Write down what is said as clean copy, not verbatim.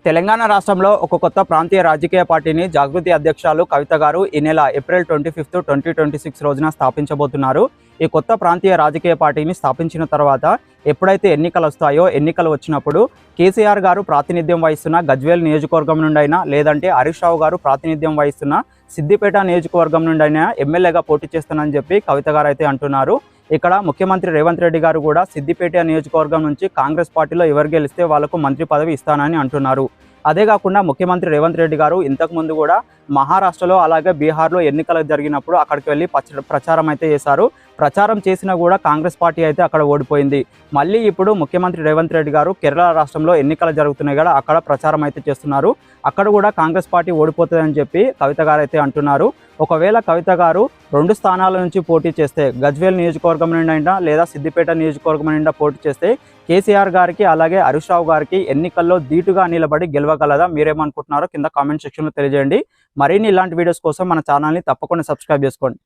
తెలంగాణ రాష్ట్రంలో ఒక కొత్త ప్రాంతీయ రాజకీయ పార్టీని జాగృతి అధ్యక్షురాలు కవిత గారు ఈ నెల ఏప్రిల్ 25, 2026 రోజున స్థాపించబోతున్నారు. ఈ కొత్త ప్రాంతీయ రాజకీయ పార్టీని స్థాపించిన తర్వాత ఎప్పుడైతే ఎన్నికలు వస్తాయో ఎన్నికలు వచ్చినప్పుడు కేసీఆర్ గారు ప్రాతినిధ్యం వహిస్తున్న గజ్వేల్ నియోజకవర్గం నుండి అయినా లేదంటే హరీష్ రావు గారు ప్రాతినిధ్యం వహిస్తున్న సిద్దిపేట నియోజకవర్గం నుండి అయినా ఎమ్మెల్యేగా పోటీ చేస్తానని చెప్పి కవిత గారు అయితే అంటున్నారు. ఇక్కడ ముఖ్యమంత్రి రేవంత్ రెడ్డి గారు కూడా సిద్దిపేట నియోజకవర్గం నుంచి కాంగ్రెస్ పార్టీలో ఎవరు గెలిస్తే వాళ్లకు మంత్రి పదవి ఇస్తానని అంటున్నారు. అదే కాకుండా ముఖ్యమంత్రి రేవంత్ రెడ్డి గారు ఇంతకుముందు కూడా మహారాష్ట్రలో అలాగే బీహార్లో ఎన్నికలు జరిగినప్పుడు అక్కడికి వెళ్ళి ప్రచారం అయితే చేశారు. ప్రచారం చేసినా కూడా కాంగ్రెస్ పార్టీ అయితే అక్కడ ఓడిపోయింది. మళ్ళీ ఇప్పుడు ముఖ్యమంత్రి రేవంత్ రెడ్డి గారు కేరళ రాష్ట్రంలో ఎన్నికలు జరుగుతున్నాయి కదా, అక్కడ ప్రచారం అయితే చేస్తున్నారు. అక్కడ కూడా కాంగ్రెస్ పార్టీ ఓడిపోతుందని చెప్పి కవిత గారు అయితే అంటున్నారు. ఒకవేళ కవిత గారు 2 స్థానాల నుంచి పోటీ చేస్తే గజ్వేల్ నియోజకవర్గం నుండి అయినా లేదా సిద్దిపేట నియోజకవర్గం నుండి పోటీ చేస్తే కేసీఆర్ గారికి అలాగే హరీష్ రావు గారికి ఎన్నికల్లో ధీటుగా నిలబడి గెలవగలదా? మీరేమనుకుంటున్నారో కింద కామెంట్ సెక్షన్లో తెలియజేయండి. మరిన్ని ఇలాంటి వీడియోస్ కోసం మన ఛానల్ని తప్పకుండా సబ్స్క్రైబ్ చేసుకోండి.